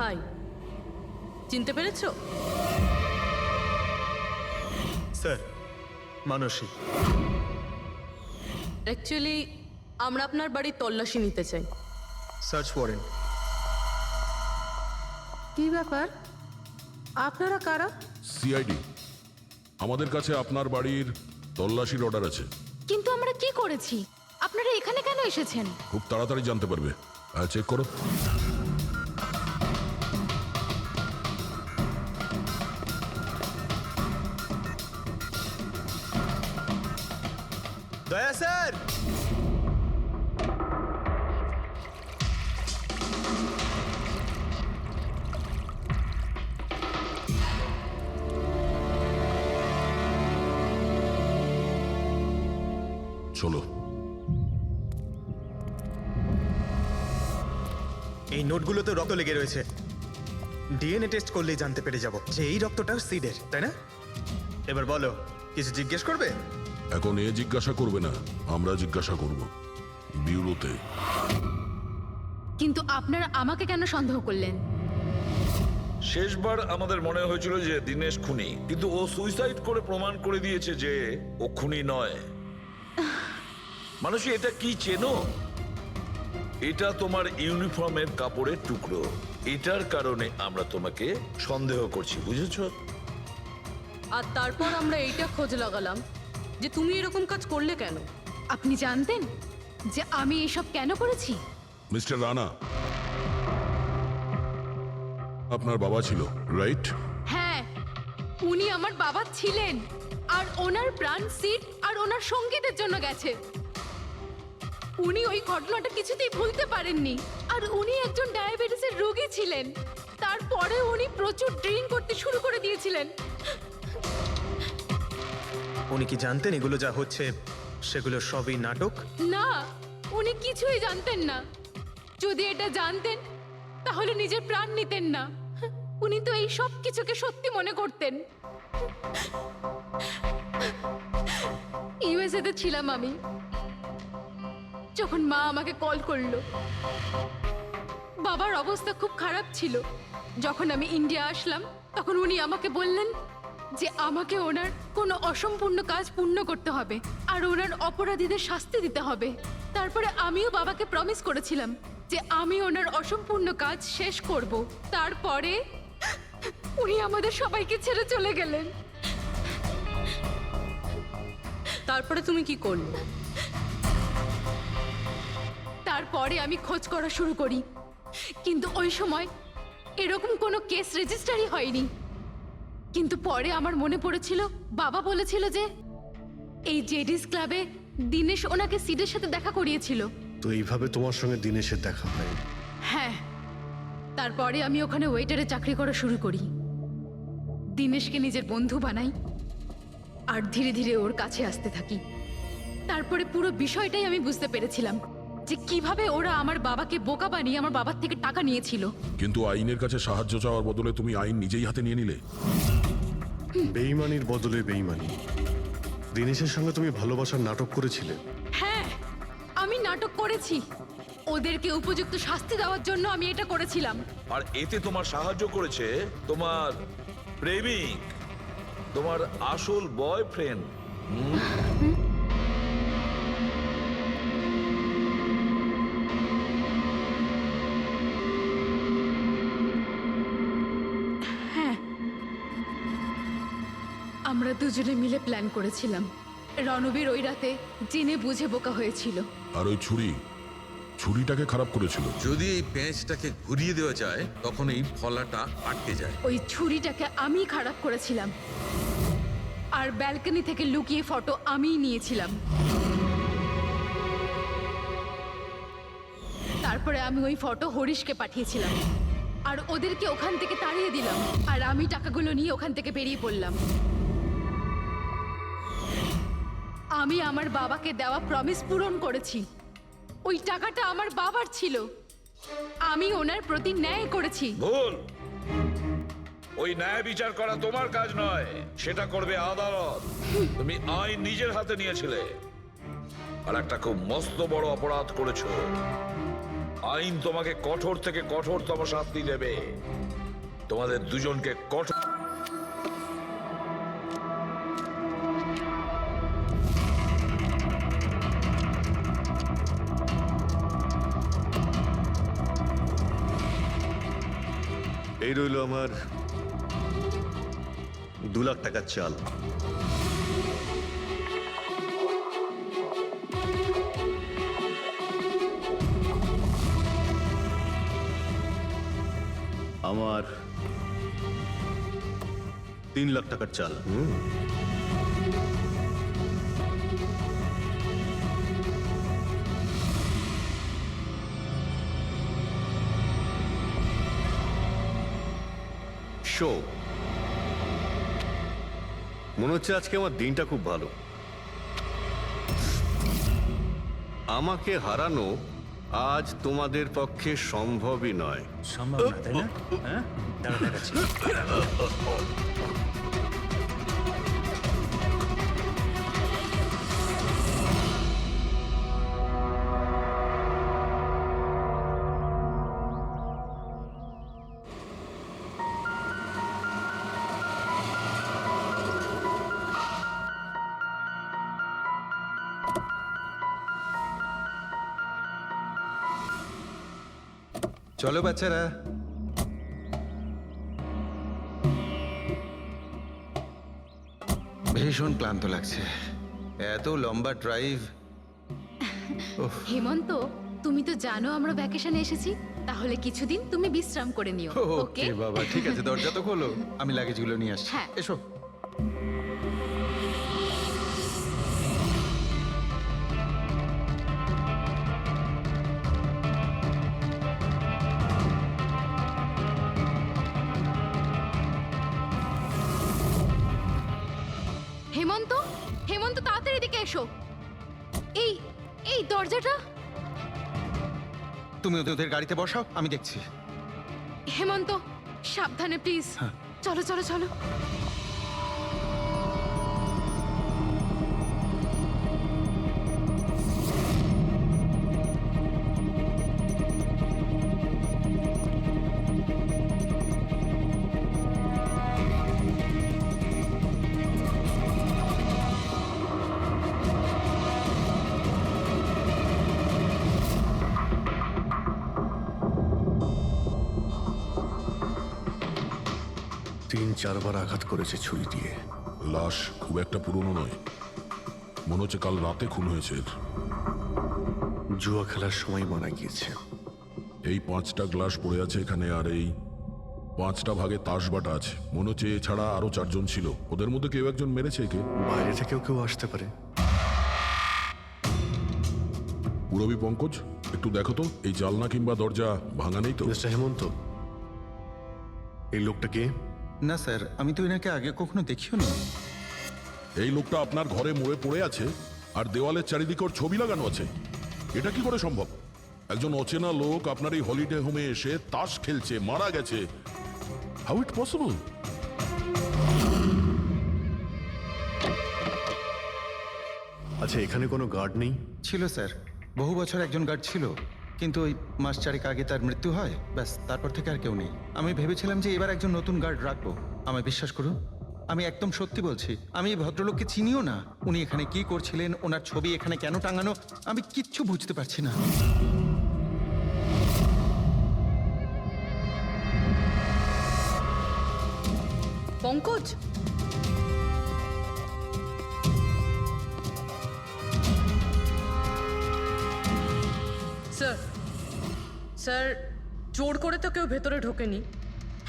High, চিনতে পেরেছো? Sir, মানসী। Actually আমরা আপনার বাড়ির তল্লাশি নিতে চাই। Search warrant. কি ব্যাপার? আপনারা কারা? সিআইডি। আমাদের কাছে আপনার বাড়ির তল্লাশির অর্ডার আছে। কিন্তু আমরা কি করেছি? আপনারা এখানে কেন এসেছেন? খুব তাড়াতাড়ি জানতে পারবে। চেক করো। দয়া স্যার। চলো। এই নোটগুলোতে রক্ত লেগে রয়েছে। ডিএনএ টেস্ট করলেই জানতে পেরে যাব যে এই রক্তটা সিডের, তাই না? এবার বলো, কিছু জিজ্ঞেস করবে? এখন এ জিজ্ঞাসা করবে না, আমরা জিজ্ঞাসা করব ব্যুরোতে। কিন্তু আপনারা আমাকে কেন সন্দেহ করলেন? শেষবার আমাদের মনে হয়েছিল যে দিনেশ খুনি, কিন্তু ও সুইসাইড করে প্রমাণ করে দিয়েছে যে ও খুনি নয়। মানুষ এটা কি চেনো? এটা তোমার ইউনিফর্মের কাপড়ের টুকরো। এটার কারণে আমরা তোমাকে সন্দেহ করছি, বুঝেছো? আর তারপর আমরা এইটা খোঁজ লাগালাম যে তুমি এরকম কাজ করলে কেন। আপনি জানতেন যে আমি এসব কেন করেছি? মিস্টার রানা, আপনার বাবা ছিল, রাইট? হ্যাঁ, উনি আমার বাবা ছিলেন, আর ওনার প্রাণ সিট আর ওনার সঙ্গীতের জন্য গেছে। উনি ওই ঘটনাটা কিছুতেই ভুলতে পারেননি। আর উনি একজন ডায়াবেটিসের রোগী ছিলেন। তারপরে উনি প্রচুর ড্রিঙ্ক করতে শুরু করে দিয়েছিলেন। উনি কি জানতেন এগুলো যা হচ্ছে সেগুলো সবই নাটক? না, উনি কিছুই জানতেন না। যদি এটা জানতেন তাহলে নিজের প্রাণ নিতেন না। উনি তো এই সব কিছুকে সত্যি মনে করতেন। ইউএসএ তে ছিলাম আমি, যখন মা আমাকে কল করলো। বাবার অবস্থা খুব খারাপ ছিল। যখন আমি ইন্ডিয়া আসলাম তখন উনি আমাকে বললেন যে আমাকে ওনার কোনো অসম্পূর্ণ কাজ পূর্ণ করতে হবে আর ওনার অপরাধীদের শাস্তি দিতে হবে। তারপরে আমিও বাবাকে প্রমিস করেছিলাম যে আমি ওনার অসম্পূর্ণ কাজ শেষ করব। তারপরে উনি আমাদের সবাইকে ছেড়ে চলে গেলেন। তারপরে তুমি কি করলে? তারপরে আমি খোঁজ করা শুরু করি, কিন্তু ওই সময় এরকম কোনো কেস রেজিস্টারই হয়নি। কিন্তু পরে আমার মনে পড়েছিল, বাবা বলেছিল যে এই জেডিস ক্লাবে দিনেশ ওনাকে সিডের সাথে দেখা করিয়েছিল। তো এইভাবে তোমার সঙ্গে দিনেশের দেখা হয়? হ্যাঁ, তারপরে আমি ওখানে ওয়েটারে চাকরি করা শুরু করি। দিনেশকে নিজের বন্ধু বানাই আর ধীরে ধীরে ওর কাছে আসতে থাকি। তারপরে পুরো বিষয়টাই আমি বুঝতে পেরেছিলাম যে কিভাবে ওরা আমার বাবাকে বোকা বানিয়ে আমার বাবার থেকে টাকা নিয়েছিল। কিন্তু আইনের কাছে সাহায্য চাওয়ার বদলে তুমি আইন নিজেই হাতে নিয়ে নিলে। বেইমানির বদলে বেইমানি। দিনেশের সঙ্গে তুমি ভালোবাসার নাটক করেছিলে। হ্যাঁ, আমি নাটক করেছি। ওদেরকে উপযুক্ত শাস্তি দেওয়ার জন্য আমি এটা করেছিলাম। আর এতে তোমার সাহায্য করেছে তোমার প্রেমিক, তোমার আসল বয়ফ্রেন্ড। আমরা দুজনে মিলে প্ল্যান করেছিলাম। রণবীর ওই রাতে জেনে বুঝে বোকা হয়েছিল। আর ওই ছুরিটাকে খারাপ করেছিল। যদি এই পেঁচটাকে ঘুরিয়ে দেওয়া যায় তখন এই ফলাটা আটকে যায়। ওই ছুরিটাকে আমি খারাপ করেছিলাম, আর ব্যালকনি থেকে লুকিয়ে ফটো আমিই নিয়েছিলাম। তারপরে আমি ওই ফটো হরিশকে পাঠিয়েছিলাম আর ওদেরকে ওখান থেকে তাড়িয়ে দিলাম। আর আমি টাকাগুলো নিয়ে ওখান থেকে বেরিয়ে পড়লাম। আমি আমার বাবাকে দেওয়া প্রমিস পূরণ করেছি। ওই টাকাটা আমার বাবার ছিল। আমি ওনার প্রতি ন্যায় করেছি। ভুল। ওই ন্যায় বিচার করা তোমার কাজ নয়, সেটা করবে আদালত। তুমি আইন নিজের হাতে নিয়েছিলে আর একটা খুব মস্ত বড় অপরাধ করেছো। আইন তোমাকে কঠোর থেকে কঠোরতম শাস্তি দেবে। তোমাদের দুজনকে কঠোর। এই রইল আমার 2 লাখ টাকার চাল। আমার 3 লাখ টাকার চাল। শো, মনে হচ্ছে আজকে আমার দিনটা খুব ভালো। আমাকে হারানো আজ তোমাদের পক্ষে সম্ভবই নয়। সম্ভব না, তাই না? হ্যাঁ, দাঁড়া দেখাচ্ছি। চলো বাচ্চারা, ভীষণ ক্লান্ত লাগছে, এত লম্বা ড্রাইভ। হেমন্ত, তুমি তো জানো আমরা ভ্যাকেশনে এসেছি, তাহলে কিছুদিন তুমি বিশ্রাম করে নিও। ওকে ওকে বাবা, ঠিক আছে, দরজা তো খোলো, আমি লাগেজগুলো নিয়ে আসছি। হ্যাঁ। এসো। হেমন্ত, হেমন্ত তাড়াতাড়ি এদিকে এসো। এই এই দরজাটা। তুমি ওদের গাড়িতে বসাও, আমি দেখছি। হেমন্ত, সাবধানে প্লিজ। চলো চলো চলো। তিন চারবার আঘাত করেছে ছুরি দিয়ে। লাশ খুব একটা পুরনো নয়, মনে হচ্ছে কাল রাতে খুন হয়েছে এর। জুয়া খেলার সময় মারা গিয়েছে। এই 5টা গ্লাস পড়ে আছে এখানে, আর এই 5টা ভাগে তাস বাটা আছে। মনে হচ্ছে এছাড়া আরো 4 জন ছিল, ওদের মধ্যে কেউ একজন মেরেছে একে। বাইরে থেকেও কেউ আসতে পারে। পুরবী পঙ্কজ, একটু দেখো তো এই জালনা কিংবা দরজা ভাঙা নেই তো? মিস্টার হেমন্ত, এই লোকটা কে? না স্যার, আমি তো এনাকে আগে কখনো দেখিও নি। এই লোকটা আপনার ঘরে মরে পড়ে আছে, আর দেওয়ালের চারিদিকে ওর ছবি লাগানো আছে। এটা কি করে সম্ভব? একজন অচেনা লোক আপনার এই হলিডে হোমে এসে তাস খেলছে, মারা গেছে। How it possible? আচ্ছা, এখানে কোনো গার্ড নেই? ছিল স্যার, বহু বছর একজন গার্ড ছিল, কিন্তু ওই মাস চারেক আগে তার মৃত্যু হয়, ব্যাস তারপর থেকে আর কেউ নেই। আমি ভেবেছিলাম যে এবার একজন নতুন গার্ড রাখবো। আমায় বিশ্বাস করুন, আমি একদম সত্যি বলছি, আমি এই ভদ্রলোককে চিনিও না। উনি এখানে কি করছিলেন, ওনার ছবি এখানে কেন টাঙানো, আমি কিচ্ছু বুঝতে পারছি না। পঙ্কজ, স্যার স্যার, জোর করে তো কেউ ভেতরে ঢোকেনি।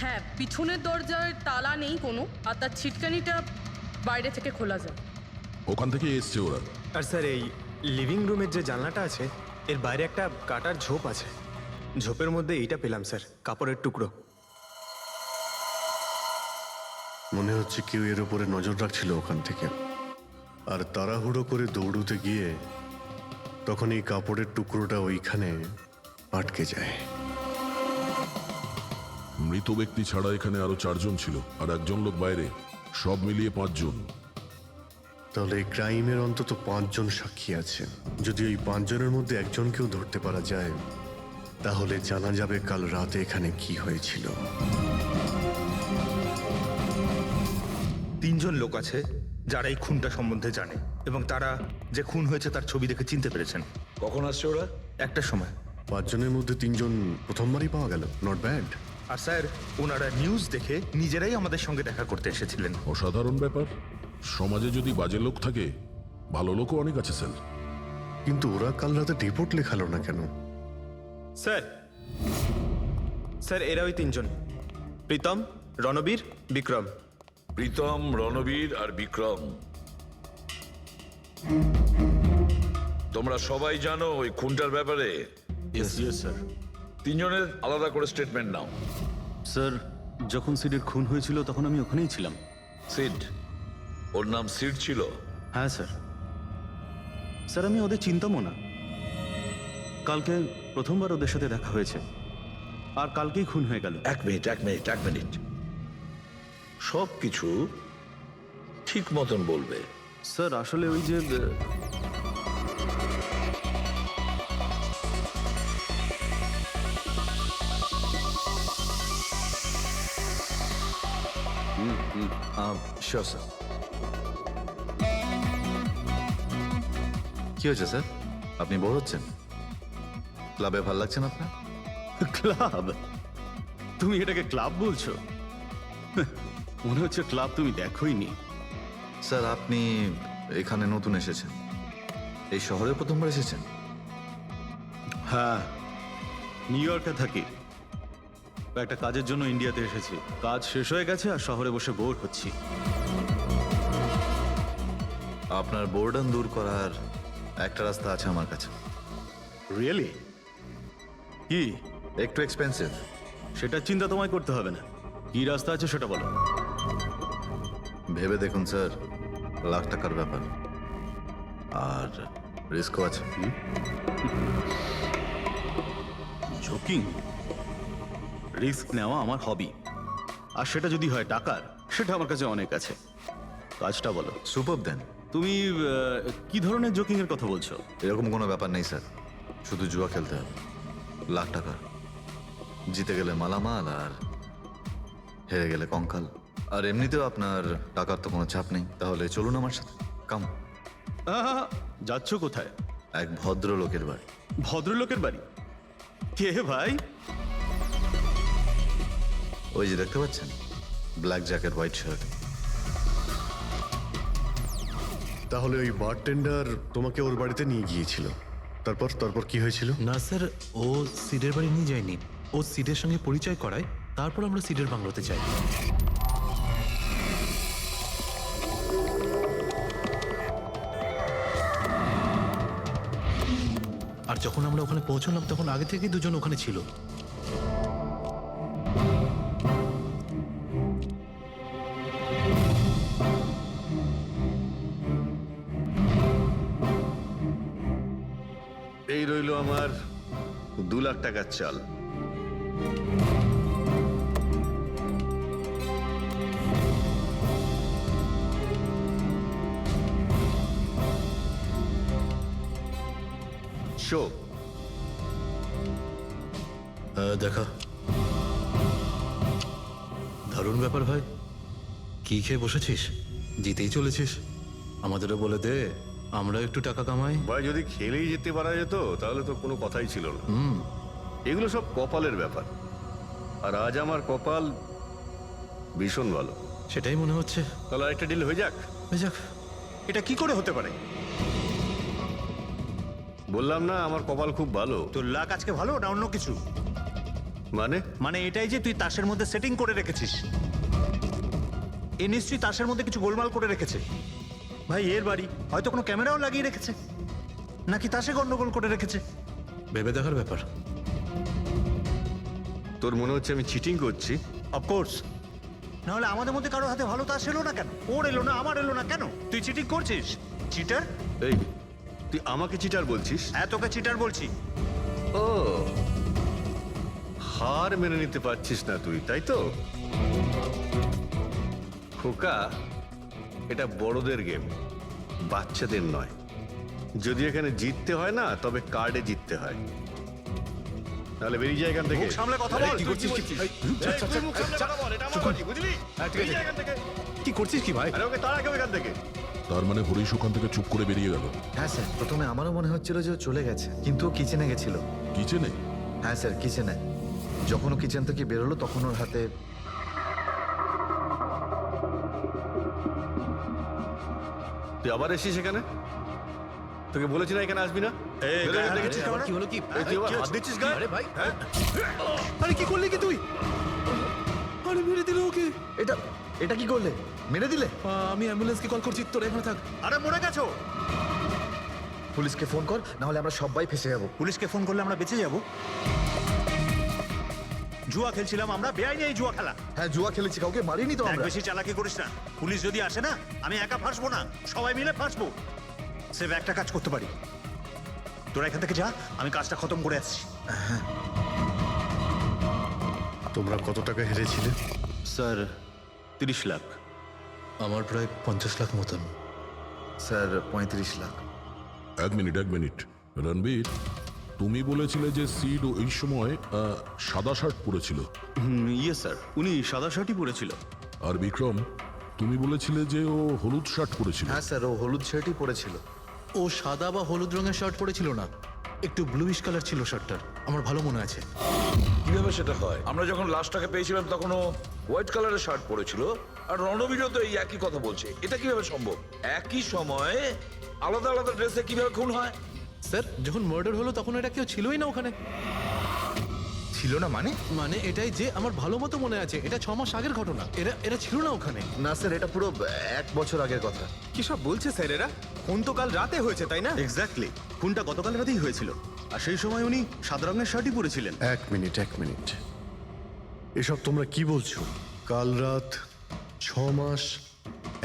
হ্যাঁ, পিছনের দরজায় তালা নেই কোনো, আর তার ছিটকানিটা বাইরে থেকে খোলা যায়। ওখান থেকে এসছে ওরা। আর স্যার, এই লিভিং রুমের যে জানলাটা আছে এর বাইরে একটা কাটার ঝোপ আছে। ঝোপের মধ্যে এইটা পেলাম স্যার, কাপড়ের টুকরো। মনে হচ্ছে কেউ এর উপরে নজর রাখছিল ওখান থেকে, আর তাড়াহুড়ো করে দৌড়ুতে গিয়ে তখন এই কাপড়ের টুকরোটা ওইখানে আটকে যায়। মৃত ব্যক্তি ছাড়া এখানে আরো 4 জন ছিল, আর একজন লোক বাইরে, সব মিলিয়ে 5 জন। তাহলে এই ক্রাইমের অন্তত 5 জন সাক্ষী আছে। যদি এই 5 জনের মধ্যে একজনকেও ধরতে পারা যায়, তাহলে জানা যাবে কাল রাতে এখানে কি হয়েছিল। 3 জন লোক আছে যারা এই খুনটা সম্বন্ধে জানে এবং তারা যে খুন হয়েছে তার ছবি দেখে চিনতে পেরেছেন। কখন আসছে ওরা? একটা সময়। 5 জনের মধ্যে 3 জন প্রথমবারই পাওয়া গেল, নট ব্যাড। আর স্যার, ওনারা নিউজ দেখে নিজেরাই আমাদের সঙ্গে দেখা করতে এসেছিলেন। অসাধারণ ব্যাপার। সমাজে যদি বাজে লোক থাকে, ভালো লোকও অনেক আছে স্যার। কিন্তু ওরা কাল রাতে রিপোর্ট লেখালো না কেন? স্যার, স্যার এরা ওই 3 জন, প্রীতম, রণবীর, বিক্রম। প্রীতম, রণবীর আর বিক্রম। তোমরা সবাই জানো ওই খুনটার ব্যাপারে? স্যার। 3 জনের আলাদা করে স্টেটমেন্ট নাও। স্যার, যখন সিডের খুন হয়েছিল তখন আমি ওখানেই ছিলাম। সিড? ওর নাম সিড ছিল? হ্যাঁ স্যার। স্যার, আমি ওদের চিনতামও না। কালকে প্রথমবার ওদের সাথে দেখা হয়েছে, আর কালকেই খুন হয়ে গেল। এক মিনিট। সব কিছু ঠিক মতন বলবে। স্যার, আসলে ওই যে শিওর স্যার। কি হয়েছে স্যার? আপনি বোর হচ্ছেন? ক্লাবে ভালো লাগছে না আপনার? ক্লাব? তুমি এটাকে ক্লাব বলছো? মনে হচ্ছে ক্লাব তুমি দেখোইনি। স্যার, আপনি এখানে নতুন এসেছেন, এই শহরে প্রথমবার এসেছেন? হ্যাঁ, নিউ ইয়র্কে থাকি। একটা কাজের জন্য ইন্ডিয়াতে এসেছি। কাজ শেষ হয়ে গেছে আর শহরে বসে বোর হচ্ছি। আপনার বোর্ডন দূর করার একটা রাস্তা আছে আমার কাছে। রিয়েলি? কি? একটু এক্সপেন্সিভ। সেটা চিন্তা তোমায় করতে হবে না। কি রাস্তা আছে সেটা বলো। ভেবে দেখুন স্যার, লাখ টাকার ব্যাপার, আর রিস্কও আছে। জোকিং? রিস্ক নেওয়া আমার হবি, আর সেটা যদি হয় টাকার, সেটা আমার কাছে অনেক আছে। কাজটা বলো। সুপার দেন। তুমি কি ধরনের জোকিং এর কথা বলছো? এরকম কোনো ব্যাপার নেই স্যার, শুধু জুয়া খেলতে হবে। লাখ টাকা, জিতে গেলে মালামাল আর হেরে গেলে কঙ্কাল। আর এমনিতেও আপনার টাকার তো কোনো চাপ নেই। তাহলে চলুন আমার সাথে, কাম। যাচ্ছ কোথায়? এক ভদ্রলোকের বাড়ি। ভদ্রলোকের বাড়ি? কে ভাই? ওই যে দেখতে পাচ্ছেন, ব্ল্যাক জ্যাকেট, হোয়াইট শার্ট। তাহলে ওই বারটেন্ডার তোমাকে ওর বাড়িতে নিয়ে গিয়েছিল, তারপর কি হয়েছিল? না স্যার, ও সিডের বাড়ি নিয়ে যায়নি। ও সিডের সঙ্গে পরিচয় করায়, তারপর আমরা সিডের বাংলোতে যাই। আর যখন আমরা ওখানে পৌঁছলাম তখন আগে থেকেই 2 জন ওখানে ছিল। এই রইলো আমার 2 লাখ টাকার চাল। শো দেখা। দারুণ ব্যাপার ভাই। কি খেয়ে বসেছিস? জিতেই চলেছিস। আমাদেরও বলে দে, আমরা একটু টাকা কামাই। ভাই, যদি খেলেই যেতে পারা যেত তাহলে তো কোনো কথাই ছিল না। এগুলো সব কপালের ব্যাপার, আর আজ আমার কপাল ভীষণ ভালো। সেটাই মনে হচ্ছে। তাহলে আরেকটা ডিল হয়ে যাক। যাক। এটা কি করে হতে পারে? বললাম না আমার কপাল খুব ভালো। তোর লাক আজকে ভালো না অন্য কিছু? মানে এটাই যে তুই তাসের মধ্যে সেটিং করে রেখেছিস। এ নিশ্চয়ই তাসের মধ্যে কিছু গোলমাল করে রেখেছে। ভাই, এর বাড়ি হয়তো কোনো ক্যামেরাও লাগিয়ে রেখেছে, নাকি তাসে গন্ডগোল করে রেখেছে। ভেবে দেখার ব্যাপার। তোর মনে হচ্ছে আমি চিটিং করছি? অফকোর্স, নাহলে আমাদের মধ্যে কারো হাতে ভালো তাস এলো না কেন? ওর এলো না, আমার এলো না কেন? তুই চিটিং করছিস, চিটার। এই, তুই আমাকে চিটার বলছিস? হ্যাঁ, তোকে চিটার বলছি। ও, হার মেনে নিতে পারছিস না তুই, তাই তো? খোকা, এটা বড়দের গেম, বাচ্চাদের নয়। যদি এখানে জিততে হয় না, তবে কার্ডে জিততে হয়। তাহলে বেরিয়ে যায় এখান থেকে। মুখ সামলে কথা বল। কি করছিস কি? এই, তুই মুখ সামলে কথা বল, এটা আমার বাড়ি, বুঝলি? হ্যাঁ, ঠিক আছে। বেরিয়ে যায় এখান থেকে। কি করছিস কি ভাই? আরে ওকে তাড়া কেউ এখান থেকে। তার মানে হরিশ ওখান থেকে চুপ করে বেরিয়ে গেল। হ্যাঁ স্যার, প্রথমে আমারও মনে হচ্ছিল যে ও চলে গেছে, কিন্তু ও কিচেনে গেছিল। কিচেনে? হ্যাঁ স্যার, কিচেনে। যখন ও কিচেন থেকে বেরোলো তখন ওর হাতে তুই আবার এসেছিস এখানে? তোকে বলেছি না এখানে আসবি না? বেরো এখান থেকে। আবার কি হলো কি? এই তুই আবার হাত দিচ্ছিস গায়ে? আরে ভাই, আরে কি করলি কি তুই? আরে মেরে দিল ওকে। এটা এটা কি করলে? মেরে দিলে? আমি অ্যাম্বুলেন্সকে কল করছি, তোরা এখানে থাক। আরে মরে গেছো। পুলিশকে ফোন কর, না হলে আমরা সবাই ফেসে যাবো। পুলিশকে ফোন করলে আমরা বেঁচে যাব? জুয়া খেলছিলাম আমরা, বেআইনি এই জুয়া খেলা। হ্যাঁ, জুয়া খেলেছি, কাউকে মারিনি তো এক আমরা। বেশি চালাকি করিস না। পুলিশ যদি আসে না, আমি একা ফাঁসবো না, সবাই মিলে ফাঁসবো। সে একটা কাজ করতে পারি, তোরা এখান থেকে যা, আমি কাজটা খতম করে আসছি। তোমরা কত টাকা হেরেছিলে? স্যার 30 লাখ। আমার প্রায় 50 লাখ মতন। স্যার 35 লাখ। এক মিনিট রণবীর, তুমি বলেছিলে যে সিড ওই সময় সাদা শার্ট পরেছিল। ইয়ে স্যার, উনি সাদা শার্টই পরেছিল। আর বিক্রম, তুমি বলেছিলে যে ও হলুদ শার্ট পরেছিল। হ্যাঁ স্যার, ও হলুদ শার্টই পরেছিল। ও সাদা বা হলুদ রঙের শার্ট পরেছিল না, একটু ব্লুইশ কালার ছিল শার্টটার, আমার ভালো মনে আছে। কিভাবে সেটা হয়? আমরা যখন লাশটাকে পেয়েছিলাম তখন ও হোয়াইট কালারের শার্ট পরেছিল, আর রণবীরও তো এই একই কথা বলছে। এটা কিভাবে সম্ভব? একই সময়ে আলাদা আলাদা ড্রেসে কিভাবে খুন হয়? স্যার, যখন মার্ডার হলো তখন এটা কেউ ছিলই না ওখানে। ছিল না মানে? মানে এটাই যে আমার ভালো মতো মনে আছে, এটা 6 মাস আগের ঘটনা। এরা ছিল না ওখানে। না স্যার, এটা পুরো 1 বছর আগের কথা। কি সব বলছে স্যার এরা? খুন তো কাল রাতে হয়েছে, তাই না? এক্স্যাক্টলি, খুনটা গতকাল রাতেই হয়েছিল। আর সেই সময় উনি সাদা রঙের শার্টই পরেছিলেন। এক মিনিট, এসব তোমরা কি বলছো? কাল রাত, 6 মাস,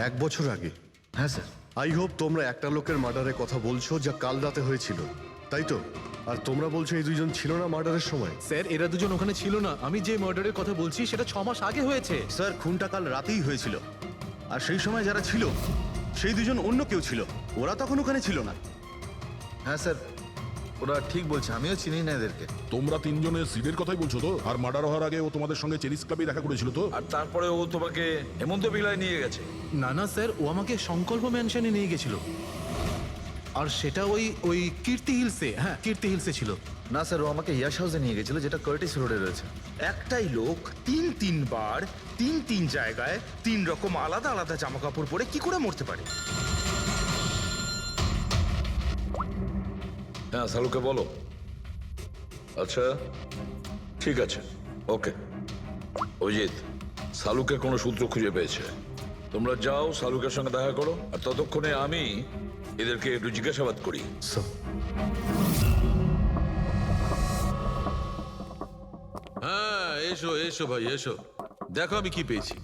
1 বছর আগে? হ্যাঁ স্যার। আই হোপ তোমরা একটা লোকের মার্ডারের কথা বলছো যা কাল রাতে হয়েছিল, তাই তো? আর তোমরা বলছো এই দুইজন ছিল না মার্ডারের সময়? স্যার, এরা দুজন ওখানে ছিল না। আমি যে মার্ডারের কথা বলছি সেটা 6 মাস আগে হয়েছে। স্যার, খুনটা কাল রাতেই হয়েছিল। আর সেই সময় যারা ছিল সেই দুজন অন্য কেউ ছিল, ওরা তখন ওখানে ছিল না। হ্যাঁ স্যার, ওরা ঠিক বলছে, আমিও চিনি না এদেরকে। তোমরা তিনজনের সিডের কথাই বলছো তো? আর মার্ডার হওয়ার আগে ও তোমাদের সঙ্গে চেরিস ক্লাবে দেখা করেছিল তো? আর তারপরে ও তোমাকে হেমন্ত বিলায় নিয়ে গেছে। না না স্যার, ও আমাকে সংকল্প ম্যানশনে নিয়ে গেছিল। আর সেটা ওই কীর্তি হিলসে, হ্যাঁ কীর্তি হিলসে ছিল। না স্যার, ও আমাকে ইয়াশ হাউসে নিয়ে গেছিল, যেটা কার্টিস রোডে রয়েছে। একটাই লোক 3বার 3 জায়গায় 3 রকম আলাদা আলাদা জামা কাপড় পরে কি করে মরতে পারে? হ্যাঁ, সালুকে বলো। আচ্ছা, ঠিক আছে, ওকে। অজিত, সালুকের কোনো সূত্র খুঁজে পেয়েছে। তোমরা যাও, সালুকের সঙ্গে দেখা করো, আর ততক্ষণে আমি এদেরকে একটু জিজ্ঞাসাবাদ করি। হ্যাঁ, এসো এসো ভাই এসো, দেখো আমি কি পেয়েছি।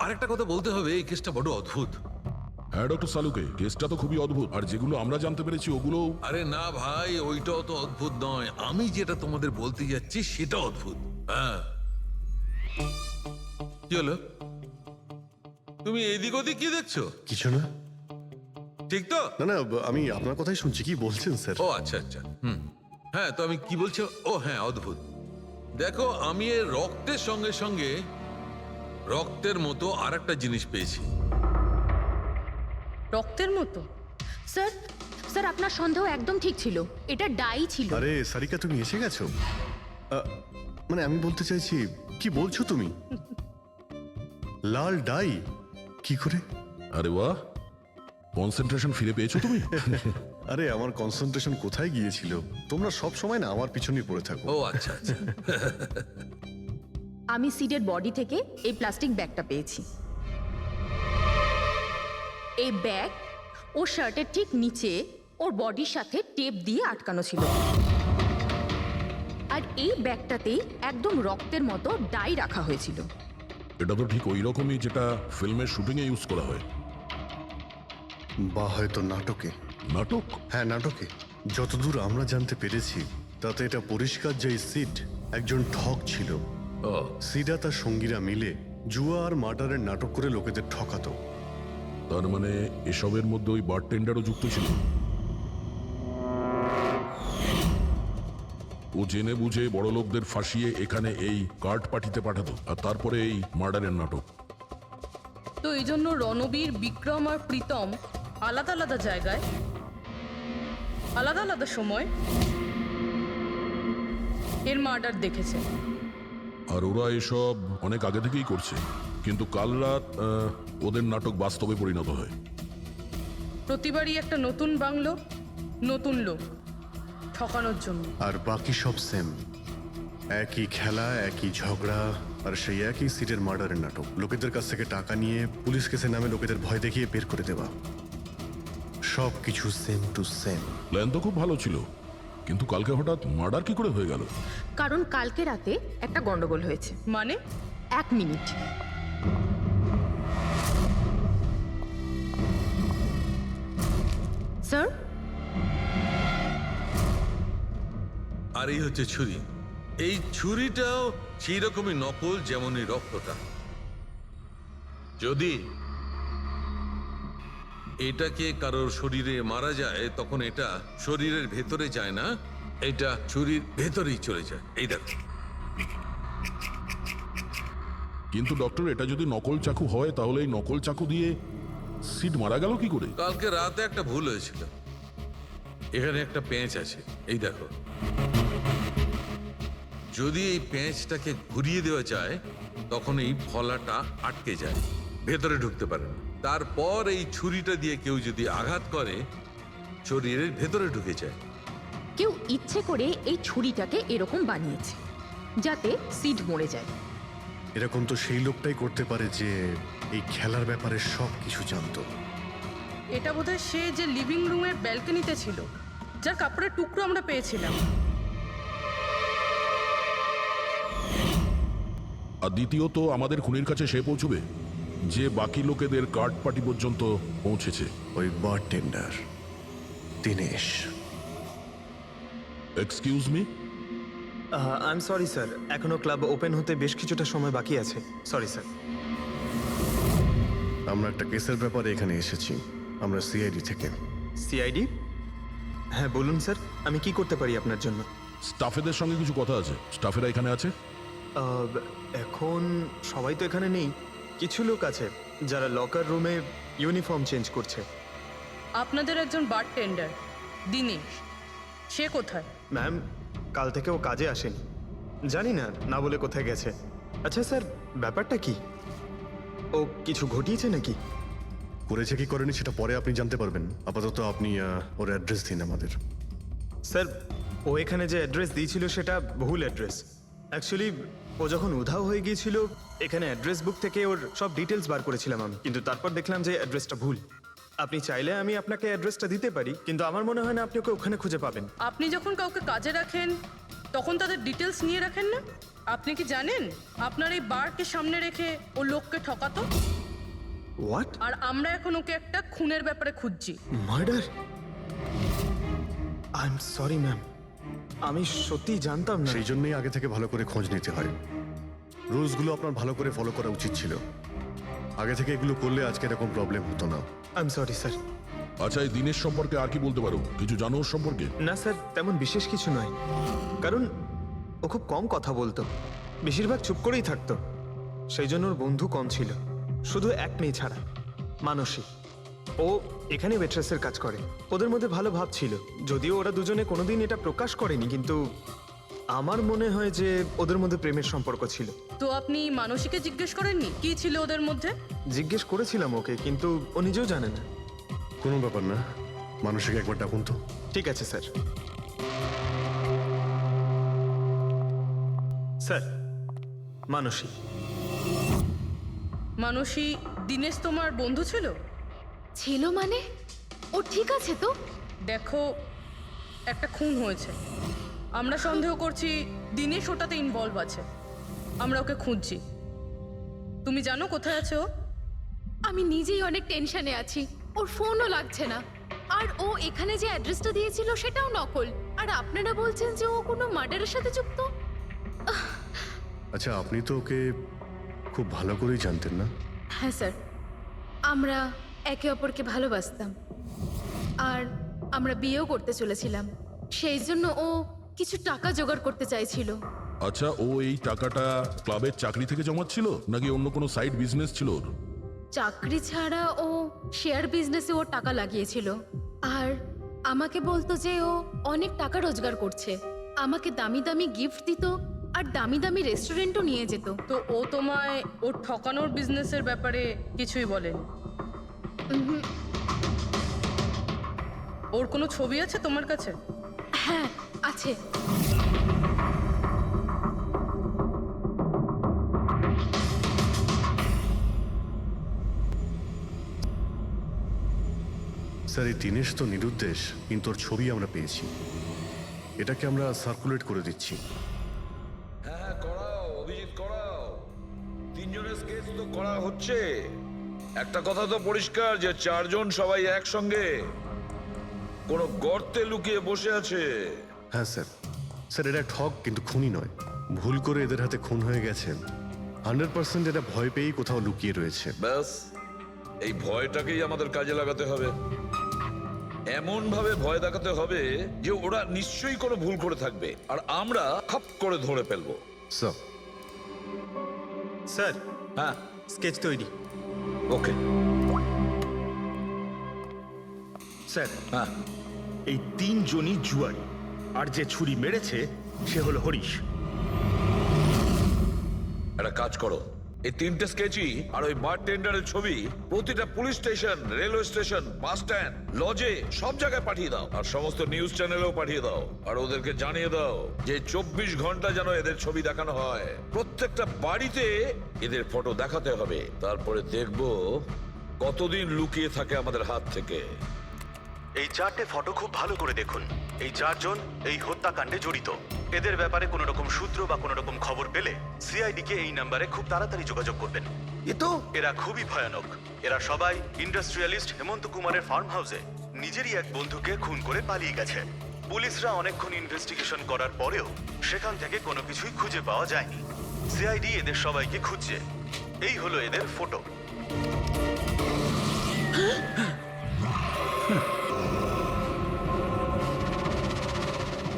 আরেকটা কথা বলতে হবে, এই কেসটা বড় অদ্ভুত। হ্যাঁ ডক্টর সালুকে, কেসটা তো খুবই অদ্ভুত, আর যেগুলো আমরা জানতে পেরেছি ওগুলো। আরে না ভাই, ওইটাও তো অদ্ভুত নয়, আমি যেটা তোমাদের বলতে যাচ্ছি সেটা অদ্ভুত। হ্যাঁ, কি হলো? তুমি এদিক ওদিক কি দেখছো? কিছু না। ঠিক তো? না, আমি আপনার কথাই শুনছি। কি বলছেন স্যার? ও আচ্ছা আচ্ছা, হ্যাঁ, তো আমি কি বলছি? ও হ্যাঁ, অদ্ভুত। দেখো, আমি এর রক্তের সঙ্গে সঙ্গে রক্তের মতো আর একটা জিনিস পেয়েছি। রক্তের মতো? স্যার আপনার সন্দেহ একদম ঠিক ছিল, এটা ডাই ছিল। আরে সারিকা, তুমি এসে গেছো? মানে আমি বলতে চাইছি, কি বলছো তুমি? লাল ডাই? কি করে? আরে বাহ, কনসেন্ট্রেশন ফিরে পেয়েছো তুমি? আরে আমার কনসেন্ট্রেশন কোথায় গিয়েছিল? তোমরা সব সময় না আমার পিছনেই পড়ে থাকো। ও আচ্ছা আচ্ছা। আমি সিডের বডি থেকে এই প্লাস্টিক ব্যাগটা পেয়েছি। এই ব্যাগ ওর শার্টের ঠিক নিচে ওর বডির সাথে টেপ দিয়ে আটকানো ছিল। আর এই ব্যাগটাতেই একদম রক্তের মতো ডাই রাখা হয়েছিল। এটা তো ঠিক ওই রকমই যেটা ফিল্মের শুটিং এ ইউজ করা হয়। বা হয়তো নাটকে। নাটক? হ্যাঁ, নাটকে। যতদূর আমরা জানতে পেরেছি তাতে এটা পরিষ্কার যে সিড একজন ঠক ছিল। সিডা তার সঙ্গীরা মিলে জুয়া আর মার্ডারের নাটক করে লোকেদের ঠকাতো। তার মানে এসবের মধ্যে ওই বারটেন্ডারও যুক্ত ছিল। ও জেনে বুঝে বড় লোকদের ফাঁসিয়ে এখানে এই কার্ড পার্টিতে পাঠাতো, আর তারপরে এই মার্ডারের নাটক। তো এই জন্য রণবীর, বিক্রম আর প্রীতম আলাদা আলাদা জায়গায় আলাদা আলাদা সময় এর মার্ডার দেখেছে। আর ওরা এসব অনেক আগে থেকেই করছে, কিন্তু কাল রাত ওদের নাটক বাস্তবে পরিণত হয়। প্রতিবারই একটা নতুন বাংলো, নতুন লোক ঠকানোর জন্য। আর বাকি সব সেম, একই খেলা, একই ঝগড়া, আর সেই একই সিটের মার্ডারের নাটক। লোকেদের কাছ থেকে টাকা নিয়ে পুলিশ কেসের নামে লোকেদের ভয় দেখিয়ে বের করে দেওয়া, সব কিছু সেম টু সেম। প্ল্যান তো খুব ভালো ছিল, কিন্তু কালকে হঠাৎ মার্ডার কি করে হয়ে গেল? কারণ কালকে রাতে একটা গন্ডগোল হয়েছে। মানে 1 মিনিট। স্যার, আর এই হচ্ছে ছুরি। এই ছুরিটাও সেই রকমই নকল যেমন এই রক্তটা। যদি এটাকে কারোর শরীরে মারা যায় তখন এটা শরীরের ভেতরে যায় না, এটা ছুরির ভেতরেই চলে যায়। এই দেখো। কিন্তু ডক্টর, এটা যদি নকল চাকু হয় তাহলে এই নকল চাকু দিয়ে সিড মারা গেল কি করে? কালকে রাতে একটা ভুল হয়েছিল। এখানে একটা পেঁচ আছে, এই দেখো। যদি এই পেঁচটাকে ঘুরিয়ে দেওয়া যায় তখন এই ফলাটা আটকে যায়, ভেতরে ঢুকতে পারে না। তারপর এই ছুরিটা দিয়ে কেউ যদি আঘাত করে শরীরের ভেতরে ঢুকে যায়। কেউ ইচ্ছে করে এই ছুরিটাকে এরকম বানিয়েছে যাতে সিড মরে যায়। এরকম তো সেই লোকটাই করতে পারে যে এই খেলার ব্যাপারে সব কিছু জানতো। এটা বোধহয় সে যে লিভিং রুমের ব্যালকনিতে ছিল, যার কাপড়ের টুকরো আমরা পেয়েছিলাম। আর দ্বিতীয়ত, আমাদের খুনির কাছে সে পৌঁছবে যে বাকি লোকেদের কার্ড পার্টি পর্যন্ত পৌঁছেছে। ওই bartender Dinesh. Excuse me? I am sorry sir, এখনো ক্লাব ওপেন হতে বেশ কিছুটা সময় বাকি আছে। Sorry sir. আমরা একটা কেসের ব্যাপারে এখানে এসেছি, আমরা সিআইডি থেকে। সিআইডি? হ্যাঁ বলুন স্যার, আমি কি করতে পারি আপনার জন্য? স্টাফেদের সঙ্গে কিছু কথা আছে। স্টাফেরা এখানে আছে? এখন সবাই তো এখানে নেই, কিছু লোক আছে যারা লকার রুমে ইউনিফর্ম চেঞ্জ করছে। আপনাদের একজন বারটেন্ডার দিনেশ, সে কোথায়? ম্যাম, কাল থেকে ও কাজে আসেনি, জানি না না বলে কোথায় গেছে। আচ্ছা স্যার, ব্যাপারটা কি? ও কিছু ঘটিয়েছে নাকি? করেছে কি করেনি সেটা পরে আপনি জানতে পারবেন। আপাতত আপনি ওর অ্যাড্রেস দিন আমাদের। স্যার, ও এখানে যে অ্যাড্রেস দিয়েছিল সেটা ভুল অ্যাড্রেস। অ্যাকচুয়ালি ও যখন উধাও হয়ে গিয়েছিল এখানে অ্যাড্রেস বুক থেকে ওর সব ডিটেলস বার করেছিলাম আমি, কিন্তু তারপর দেখলাম যে অ্যাড্রেসটা ভুল। আপনি চাইলে আমি আপনাকে অ্যাড্রেসটা দিতে পারি, কিন্তু আমার মনে হয় না আপনি ওকে ওখানে খুঁজে পাবেন। আপনি যখন কাউকে কাজে রাখেন তখন তাদের ডিটেলস নিয়ে রাখেন না? আপনি কি জানেন আপনার এই বারকে সামনে রেখে ও লোককে ঠকাতো? হোয়াট? আর আমরা এখন ওকে একটা খুনের ব্যাপারে খুঁজছি। Murder? I am sorry ma'am, আমি সত্যিই জানতাম না। সেই জন্যই আগে থেকে ভালো করে খোঁজ নিতে হয়। রুলসগুলো আপনার ভালো করে ফলো করা উচিত ছিল। আগে থেকে এগুলো করলে আজকে এরকম প্রবলেম হতো না। I am sorry sir. আচ্ছা, এই দিনের সম্পর্কে আর কি বলতে পারো? কিছু জানো ওর সম্পর্কে? না স্যার, তেমন বিশেষ কিছু নয়, কারণ ও খুব কম কথা বলতো, বেশিরভাগ চুপ করেই থাকতো। সেই জন্য ওর বন্ধু কম ছিল, শুধু এক মেয়ে ছাড়া, মানসী। ও এখানে ওয়েট্রেসের কাজ করে। ওদের মধ্যে ভালো ভাব ছিল, যদিও ওরা দুজনে কোনোদিন এটা প্রকাশ করেনি, কিন্তু আমার মনে হয় যে ওদের মধ্যে প্রেমের সম্পর্ক ছিল। তো আপনি মানসীকে জিজ্ঞেস করেননি কি ছিল ওদের মধ্যে? জিজ্ঞেস করেছিলাম ওকে, কিন্তু ও নিজেও জানে না। কোনো ব্যাপার না, মানুষকে একবার ডাকুন তো। ঠিক আছে স্যার। স্যার, মানসী। মানসী, দিনেশ তোমার বন্ধু ছিল? ছিল মানে? ও ঠিক আছে তো? দেখো, একটা খুন হয়েছে, আমরা সন্দেহ করছি দিনেশ ওটাতে ইনভলভ আছে। আমরা ওকে খুঁজছি। তুমি জানো কোথায় আছে ও? আমি নিজেই অনেক টেনশনে আছি, ওর ফোনও লাগছে না। আর ও এখানে যে অ্যাড্রেসটা দিয়েছিল সেটাও নকল। আর আপনারা বলছেন যে ও কোনো মার্ডারের সাথে যুক্ত? আচ্ছা, আপনি তো ওকে খুব ভালো করেই জানতেন না? হ্যাঁ স্যার, আমরা একে অপরকে ভালোবাসতাম আর আমরা বিয়েও করতে চলেছিলাম। সেই জন্য ও কিছু টাকা জোগাড় করতে চাইছিল। আচ্ছা, ও এই টাকাটা ক্লাবের চাকরি থেকে জমাচ্ছিল নাকি অন্য কোনো সাইড বিজনেস ছিল ওর? চাকরি ছাড়া ও শেয়ার বিজনেসে ওর টাকা লাগিয়েছিল। আর আমাকে বলতো যে ও অনেক টাকা রোজগার করছে, আমাকে দামি দামি গিফট দিত আর দামি দামি রেস্টুরেন্টও নিয়ে যেত। তো ও তোমায় ওর ঠকানোর বিজনেসের ব্যাপারে কিছুই বলেনি? ওর কোনো ছবি আছে তোমার কাছে? হ্যাঁ আছে। স্যার, এই দিনেশ তো নিরুদ্দেশ, কিন্তু ওর ছবি আমরা পেয়েছি। এটাকে আমরা সার্কুলেট করে দিচ্ছি। হ্যাঁ হ্যাঁ, করাও অভিজিৎ, করাও। তিনজনের স্কেচ তো করা হচ্ছে। একটা কথা তো পরিষ্কার যে চারজন সবাই একসঙ্গে কোনো গর্তে লুকিয়ে বসে আছে। হ্যাঁ স্যার। স্যার, এরা ঠক কিন্তু খুনি নয়। ভুল করে এদের হাতে খুন হয়ে গেছেন। 100% এরা ভয় পেয়েই কোথাও লুকিয়ে রয়েছে। ব্যাস, এই ভয়টাকেই আমাদের কাজে লাগাতে হবে। এমন ভাবে ভয় দেখাতে হবে যে ওরা নিশ্চয়ই কোনো ভুল করে থাকবে আর আমরা খপ করে ধরে ফেলবো। স্যার, স্যার, হ্যাঁ, স্কেচ তৈরি। ওকে স্যার, হ্যাঁ, এই তিনজনই জুয়ারি, আর যে ছুরি মেরেছে সে হলো হরিশ। একটা কাজ করো, এই তিনটে স্কেচই আর ওই বার টেন্ডারের ছবি প্রতিটা police station, railway station, bus stand, লজে সব জায়গায় পাঠিয়ে দাও। আর সমস্ত নিউজ চ্যানেলেও পাঠিয়ে দাও। আর ওদেরকে জানিয়ে দাও যে 24 ঘন্টা যেন এদের ছবি দেখানো হয়। প্রত্যেকটা বাড়িতে এদের ফটো দেখাতে হবে। তারপরে দেখবো কতদিন লুকিয়ে থাকে আমাদের হাত থেকে। এই 4টে ফটো খুব ভালো করে দেখুন। এই 4 জন এই হত্যাকাণ্ডে জড়িত। এদের ব্যাপারে কোনো রকম সূত্র বা কোনো রকম খবর পেলে সিআইডি কে এই নাম্বারে খুব তাড়াতাড়ি যোগাযোগ করবেন। এরা খুবই ভয়ানক। এরা সবাই ইন্ডাস্ট্রিয়ালিস্ট হেমন্ত কুমারের ফার্ম হাউসে নিজেরই এক বন্ধুকে খুন করে পালিয়ে গেছে। পুলিশরা অনেকক্ষণ ইনভেস্টিগেশন করার পরেও সেখান থেকে কোনো কিছুই খুঁজে পাওয়া যায়নি। সিআইডি এদের সবাইকে খুঁজছে। এই হলো এদের ফটো।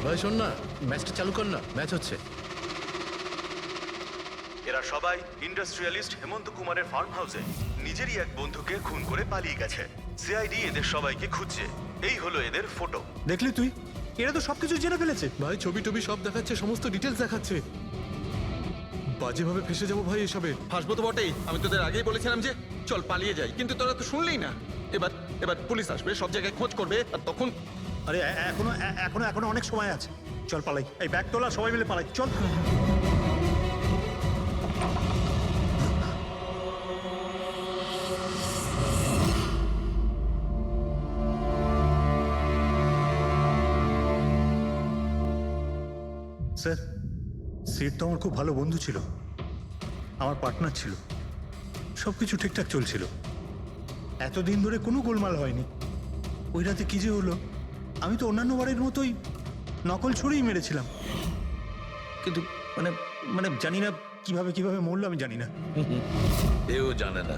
ভাই শোন না, ম্যাচটা চালু কর না, ম্যাচ হচ্ছে। এরা সবাই ইন্ডাস্ট্রিয়ালিস্ট হেমন্ত কুমারের ফার্ম হাউসে নিজেরই এক বন্ধুকে খুন করে পালিয়ে গেছে। সিআইডি এদের সবাইকে খুঁজছে। এই হলো এদের ফটো। দেখলি তুই, এরা তো সবকিছু জেনে ফেলেছে। ভাই ছবি টবি সব দেখাচ্ছে, সমস্ত ডিটেলস দেখাচ্ছে। বাজেভাবে ফেসে যাবো ভাই এসবে। হাসবো তো বটেই। আমি তোদের আগেই বলেছিলাম যে চল পালিয়ে যাই, কিন্তু তোরা তো শুনলেই না। এবার এবার পুলিশ আসবে, সব জায়গায় খোঁজ করবে, আর তখন আরে এখনো এখনো এখনো অনেক সময় আছে। চল পালাই, এই ব্যাগ তোলা, সবাই মিলে পালাই, চল। স্যার, সিট তো আমার খুব ভালো বন্ধু ছিল, আমার পার্টনার ছিল, সব কিছু ঠিকঠাক চলছিল। এতদিন ধরে কোনো গোলমাল হয়নি। ওই রাতে কি যে হলো, আমি তো অন্যান্য বারের মতোই নকল ছুরিই মেরেছিলাম, কিন্তু মানে মানে জানি না কিভাবে কিভাবে মরলো, আমি জানি না। এও জানে না।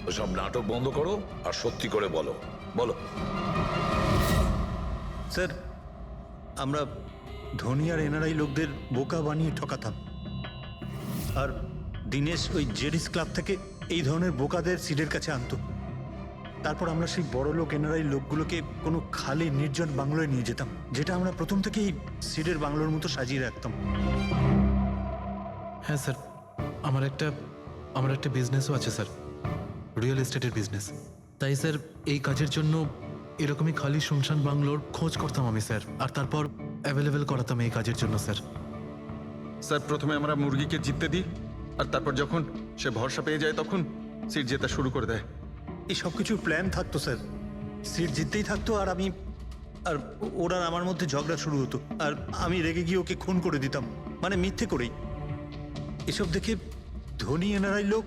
ওসব নাটক বন্ধ করো আর সত্যি করে বলো। বলো। স্যার, আমরা ধনী আর এনআরআই লোকদের বোকা বানিয়ে ঠকাতাম, আর দিনেশ ওই জেডিস ক্লাব থেকে এই ধরনের বোকাদের সিডের কাছে আনতো। তারপর আমরা সেই বড় লোক এনআরআই লোকগুলোকে কোনো খালি নির্জন বাংলোয় নিয়ে যেতাম, যেটা আমরা প্রথম থেকেই সিডের বাংলোর মতো সাজিয়ে রাখতাম। হ্যাঁ স্যার, আমার একটা বিজনেসও আছে স্যার, রিয়েল এস্টেটের বিজনেস। তাই স্যার এই কাজের জন্য এরকমই খালি শুনশান বাংলোর খোঁজ করতাম আমি স্যার, আর তারপর অ্যাভেলেবেল করাতাম এই কাজের জন্য স্যার। স্যার, প্রথমে আমরা মুরগিকে জিততে দিই, আর তারপর যখন সে ভরসা পেয়ে যায় তখন সিট জেতা শুরু করে দেয়। এই সব কিছুর প্ল্যান থাকতো স্যার, সিট জিততেই থাকতো, আর আমি আর ওরা আমার মধ্যে ঝগড়া শুরু হতো, আর আমি রেগে গিয়ে ওকে খুন করে দিতাম, মানে মিথ্যে করেই। এসব দেখে ধনী এনআরআই লোক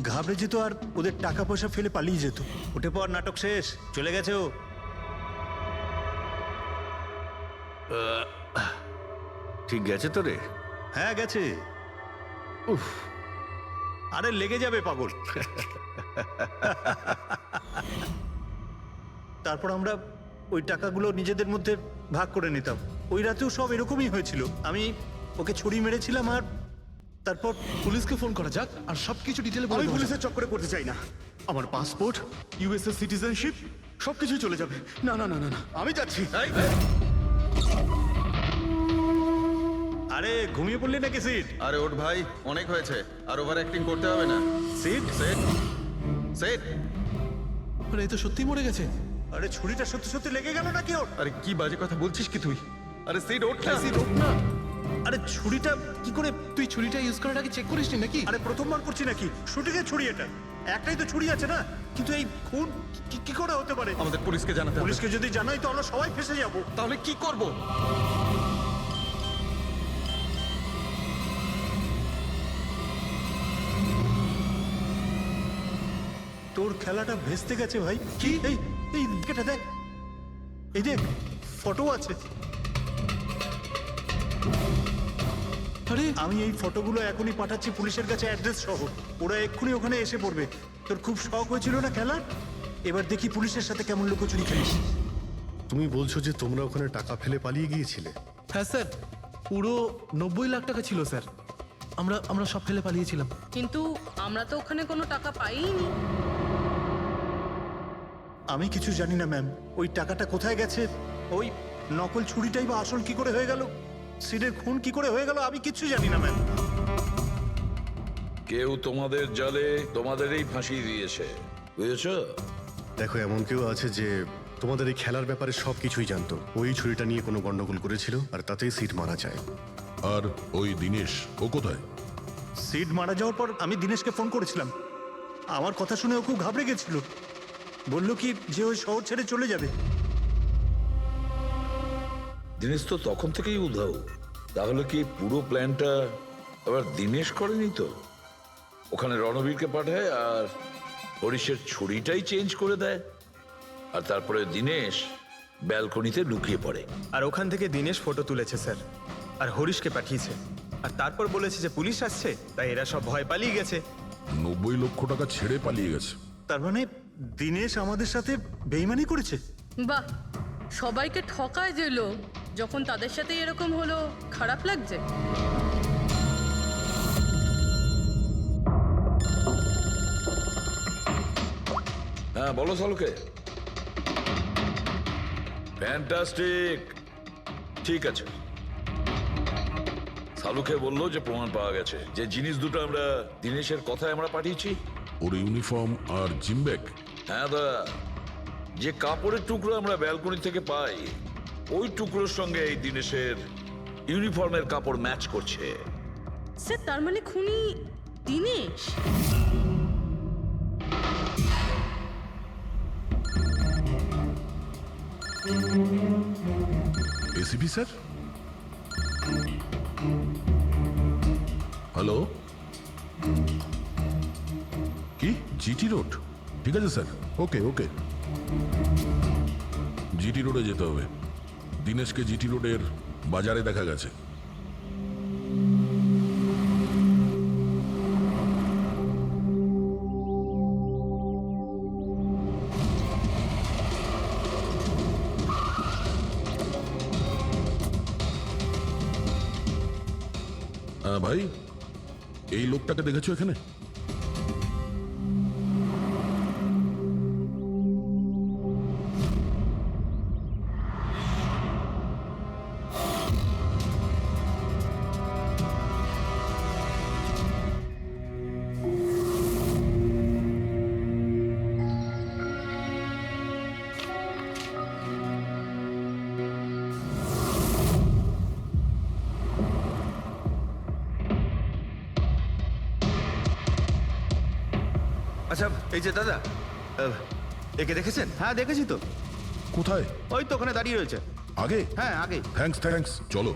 ঘাবড়ে যেত আর ওদের টাকা পয়সা ফেলে পালিয়ে যেত। উঠে পর, নাটক শেষ, চলে গেছে ও। ঠিক গেছে তো রে? হ্যাঁ গেছে। উফ, আরে লেগে যাবে পাগল। তারপর আমরা ওই টাকাগুলো নিজেদের মধ্যে ভাগ করে নিতাম। ওই রাতেও সব এরকমই হয়েছিল। আমি ওকে ছুরি মেরেছিলাম আর তারপর পুলিশকে ফোন করা যাক আর সবকিছু ডিটেলে বলে আমি দেওয়া যাক। পুলিশের চক্করে পড়তে চাই না। আমার পাসপোর্ট, ইউএসএ সিটিজেনশিপ সবকিছু চলে যাবে। না না না না না, আমি যাচ্ছি। আরে ঘুমিয়ে পড়লি নাকি সিট? আরে ওঠ ভাই, অনেক হয়েছে, আর ওভার অ্যাক্টিং করতে হবে না। Seat set set. আরে এই তো সত্যি মরে গেছে। আরে ছুরিটা সত্যি সত্যি লেগে গেল নাকি ওর? আরে কি বাজে কথা বলছিস কি তুই? আরে সিট ওঠ না। সিট ওঠ না। আরে ছুরিটা কি করে? তুই ছুরিটা ইউজ করার আগে চেক করিসনি নাকি? আরে প্রথমবার করছি নাকি? শুটিংয়ের ছুরি এটা, একটাই তো ছুরি আছে না। কিন্তু এই খুন কি করে হতে পারে? আমাদের পুলিশকে জানাতে হবে। পুলিশকে যদি জানাই তো আমরা সবাই ফেসে যাব। তাহলে কি করব? তোর খেলাটা ভেস্তে গেছে ভাই। কি? এই এই কেটে দেখ, এই দেখ ফটো আছে। আরে আমি এই ফটোগুলো এখনই পাঠাচ্ছি পুলিশের কাছে অ্যাড্রেস সহ। ওরা এক্ষুনি ওখানে এসে পড়বে। তোর খুব শখ হয়েছিল না খেলার? এবার দেখি পুলিশের সাথে কেমন লুকোচুরি খেলিস। তুমি বলছো যে তোমরা ওখানে টাকা ফেলে পালিয়ে গিয়েছিলে? হ্যাঁ স্যার, পুরো 90 লাখ টাকা ছিল স্যার। আমরা সব ফেলে পালিয়েছিলাম। কিন্তু আমরা তো ওখানে কোনো টাকা পাইনি। আমি কিছু জানি না ম্যাম, ওই টাকাটা কোথায় গেছে, ওই নকল ছুরিটাই বা আসল কি করে হয়ে গেল, সিডের খুন কি করে হয়ে গেল, আমি কিচ্ছু জানি না ম্যাম। কেউ তোমাদের জালে তোমাদেরই ফাঁসিয়ে দিয়েছে, বুঝেছো? দেখো, এমন কেউ আছে যে তোমাদের এই খেলার ব্যাপারে সব কিছুই জানতো। ওই ছুরিটা নিয়ে কোনো গন্ডগোল করেছিল আর তাতেই সিট মারা যায়। আর ওই দিনেশ, ও কোথায়? সিড মারা যাওয়ার পর আমি দিনেশকে ফোন করেছিলাম। আমার কথা শুনে ও খুব ঘাবড়ে গেছিল। বললো কি যে ওই শহর ছেড়ে চলে যাবে। দিনেশ তো তখন থেকেই উধাও। তাহলে কি পুরো প্ল্যানটা আবার দিনেশ করেনি তো? ওখানে রণবীরকে পাঠায় আর হরিশের ছুরিটাই চেঞ্জ করে দেয়, আর তারপরে দিনেশ ব্যালকনিতে লুকিয়ে পড়ে। আর ওখান থেকে দিনেশ ফটো তুলেছে স্যার, আর হরিশকে পাঠিয়েছে। আর তারপর বলেছে যে পুলিশ আসছে, তাই এরা সব ভয় পালিয়ে গেছে। 90 লক্ষ টাকা ছেড়ে পালিয়ে গেছে। তার মানে দিনেশ আমাদের সাথে বেইমানি করেছে। বাহ, সবাইকে ঠকায় যে লোক, যখন তাদের সাথে এরকম হলো খারাপ লাগছে। হ্যাঁ বলো সালুকে। ফ্যান্টাস্টিক, ঠিক আছে। সালুকে বললো যে প্রমাণ পাওয়া গেছে, যে জিনিস দুটো আমরা দিনেশের কথায় আমরা পাঠিয়েছি। ওর ইউনিফর্ম আর জিম ব্যাগ। হ্যাঁ দা, যে কাপড়ের টুকরো আমরা ব্যালকনি থেকে পাই, ওই টুকরোর সঙ্গে এই দিনেশের ইউনিফর্মের কাপড় ম্যাচ করছে। স্যার, তার মানে খুনি দিনেশ? ACP sir, hello. কি জিটি রোড? ঠিক আছে স্যার, ওকে ওকে। জিটি রোডে যেতে হবে। দিনেশকে জিটি রোডের বাজারে দেখা গেছে। ভাই, এই লোকটাকে দেখেছো এখানে? আচ্ছা, এই যে দাদা, একে দেখেছেন? হ্যাঁ দেখেছি তো। কোথায়? ওই তো ওখানে দাঁড়িয়ে রয়েছে। আগে? হ্যাঁ আগে। থ্যাঙ্কস থ্যাঙ্কস, চলো।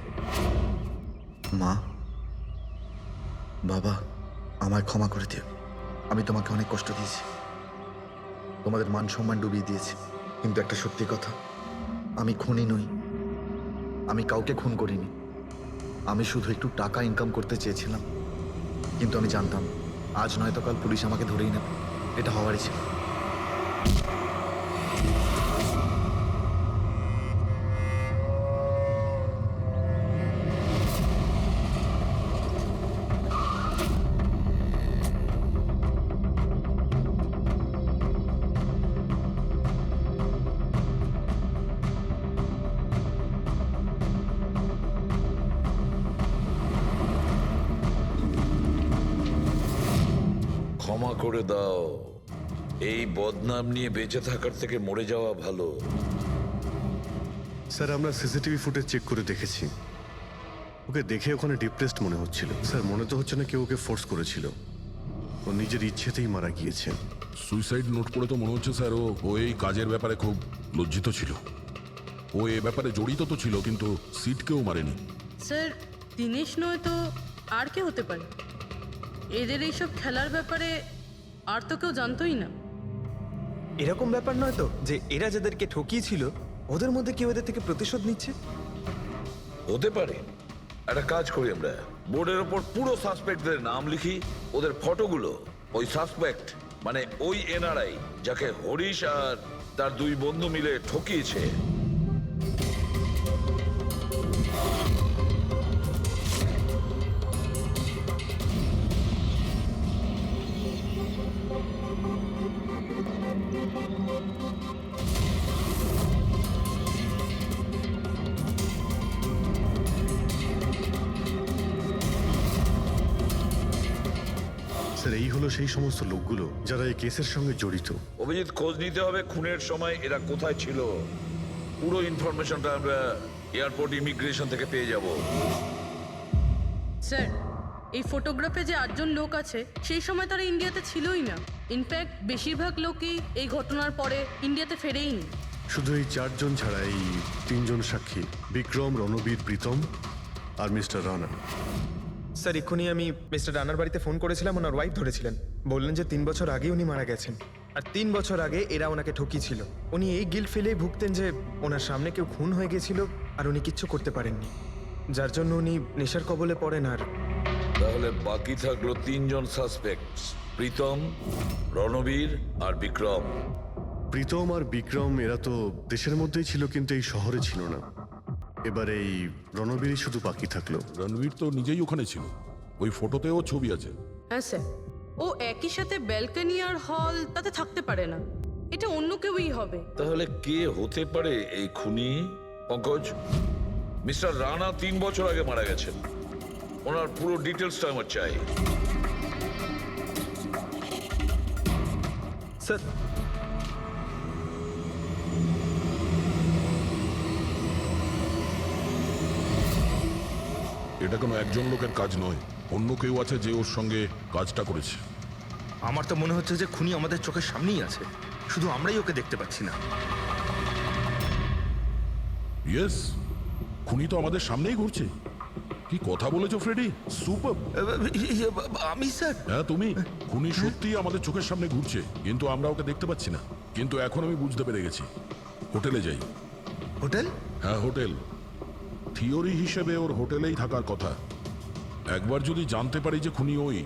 মা, বাবা, আমায় ক্ষমা করে দিও। আমি তোমাকে অনেক কষ্ট দিয়েছি, তোমাদের মান সম্মান ডুবিয়ে দিয়েছি। কিন্তু একটা সত্যি কথা, আমি খুনি নই, আমি কাউকে খুন করিনি। আমি শুধু একটু টাকা ইনকাম করতে চেয়েছিলাম, কিন্তু আমি জানতাম আজ নয়তো কাল পুলিশ আমাকে ধরেই নেবে। এটা হওয়ারই ছিল। করে দাও। এই বদনাম নিয়ে বেঁচে থাকার থেকে মরে যাওয়া ভালো। স্যার আমরা সিসিটিভি ফুটেজ চেক করে দেখেছি, ওকে দেখে ওখানে ডিপ্রেসড মনে হচ্ছিল। স্যার মনে তো হচ্ছে না কেউ ওকে ফোর্স করেছিল, ও নিজের ইচ্ছেতেই মারা গিয়েছে। সুইসাইড নোট পড়ে তো মনে হচ্ছে স্যার ও এই কাজের ব্যাপারে খুব লজ্জিত ছিল। ও এ ব্যাপারে জড়িত তো ছিল, কিন্তু সিটকেও মারেনি। স্যার দিনেশ নয় তো আর কে হতে পারে? এদের এইসব খেলার ব্যাপারে আর তো কেউ জানতোই না। এরকম ব্যাপার নয় তো যে এরা যাদেরকে ঠকিয়েছিল ওদের মধ্যে কেউ এদের থেকে প্রতিশোধ নিচ্ছে? হতে পারে। একটা কাজ করি, আমরা বোর্ডের ওপর পুরো সাসপেক্টদের নাম লিখি, ওদের ফটোগুলো ওই সাসপেক্ট মানে ওই এনআরআই যাকে হরিশ আর তার দুই বন্ধু মিলে ঠকিয়েছে স্যার এই হলো সেই সমস্ত লোকগুলো যারা এই কেসের সঙ্গে জড়িত। অভিজিৎ, খোঁজ নিতে হবে খুনের সময় এরা কোথায় ছিল। পুরো ইনফরমেশনটা আমরা এয়ারপোর্ট ইমিগ্রেশন থেকে পেয়ে যাব। স্যার এই ফটোগ্রাফে যে 8জন লোক আছে সেই সময় তারা ইন্ডিয়াতে ছিলই না। ইনফ্যাক্ট বেশিরভাগ লোকই এই ঘটনার পরে ইন্ডিয়াতে ফেরেইনি। শুধু এই 4 জন ছাড়া এই 3 জন সাক্ষী, বিক্রম, রণবীর, প্রীতম আর মিস্টার রানা। স্যার এক্ষুনি আমি মিস্টার রানার বাড়িতে ফোন করেছিলাম, ওনার ওয়াইফ ধরেছিলেন। বললেন যে 3 বছর আগে উনি মারা গেছেন, আর 3 বছর আগে এরা ওনাকে ঠকিয়েছিল। উনি এই গিল্ট ফিলেই ভুগতেন যে ওনার সামনে কেউ খুন হয়ে গেছিল আর উনি কিচ্ছু করতে পারেননি, যার জন্য উনি নেশার কবলে পড়েন। আর তাহলে বাকি থাকলো 3 জন সাসপেক্ট, প্রীতম, রণবীর আর বিক্রম। প্রীতম আর বিক্রম এরা তো দেশের মধ্যেই ছিল, কিন্তু এই শহরে ছিল না। এবার এই রণবীরই শুধু বাকি থাকলো। রণবীর তো নিজেই ওখানে ছিল, ওই ফটোতেও ছবি আছে। হ্যাঁ স্যার, ও একই সাথে ব্যালকনি আর হল তাতে থাকতে পারে না, এটা অন্য কেউই হবে। তাহলে কে হতে পারে এই খুনি? পঙ্কজ, মিস্টার রানা 3 বছর আগে মারা গেছেন, ওনার পুরো ডিটেলসটা আমার চাই। স্যার এটা কোনো একজন লোকের কাজ নয়, অন্য কেউ আছে যে ওর সঙ্গে কাজটা করেছে। আমার তো মনে হচ্ছে যে খুনি আমাদের চোখের সামনেই আছে, শুধু আমরাই ওকে দেখতে পাচ্ছি না। ইয়েস, খুনি তো আমাদের সামনেই ঘুরছে। কি কথা বলেছো ফ্রেডি, সুপার। আমি স্যার? হ্যাঁ তুমি। খুনি সত্যিই আমাদের চোখের সামনে ঘুরছে, কিন্তু আমরা ওকে দেখতে পাচ্ছি না। কিন্তু এখন আমি বুঝতে পেরে গেছি। হোটেলে যাই। হোটেল? হ্যাঁ হোটেল। থিওরি হিসেবে ওর হোটেলেই থাকার কথা। একবার যদি জানতে পারি যে খুনি ওই,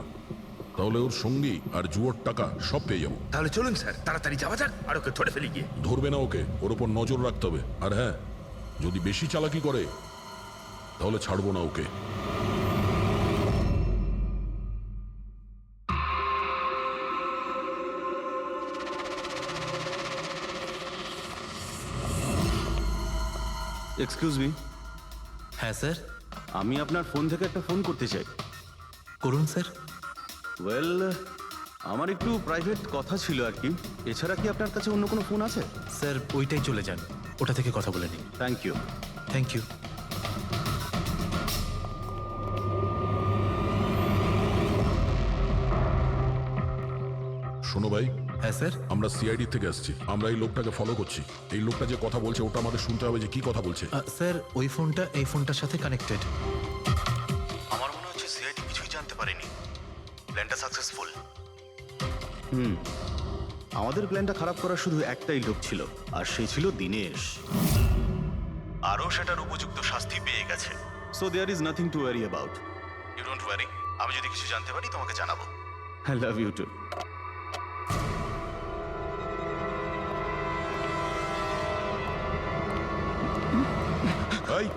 তাহলে ওর সঙ্গী আর জুয়োর টাকা সব পেয়ে যাবো। তাহলে চলুন স্যার, তাড়াতাড়ি যাওয়া যাক আর ওকে ধরে ফেলি গিয়ে। ধরবে না ওকে, ওর ওপর নজর রাখতে হবে। আর হ্যাঁ, যদি বেশি চালাকি করে তাহলে ছাড়বো না ওকে। Excuse me. হ্যাঁ স্যার। আমি আপনার ফোন থেকে একটা ফোন করতে চাই। করুন স্যার। ওয়েল, আমার একটু প্রাইভেট কথা ছিল আর কি। এছাড়া কি আপনার কাছে অন্য কোনো ফোন আছে? স্যার ওইটাই চলে যান, ওটা থেকে কথা বলে নিন। Thank you. Thank you. শোনো ভাই। হ্যাঁ স্যার। আমরা সিআইডি থেকে আসছি, আমরা এই লোকটাকে ফলো করছি। এই লোকটা যে কথা বলছে ওটা আমাদের শুনতে হবে যে কি কথা বলছে। স্যার ওই ফোনটা এই ফোনটার সাথে কানেক্টেড। আমার মনে হচ্ছে সিআইডি কিছুই জানতে পারেনি। প্ল্যানটা সাকসেসফুল। আমাদের প্ল্যানটা খারাপ করার শুধু একটাই লোক ছিল, আর সে ছিল দিনেশ। আরও সেটার উপযুক্ত শাস্তি পেয়ে গেছে। So there is nothing to worry about. You don't worry, আমি যদি কিছু জানতে পারি তোমাকে জানাবো। I love you too. এই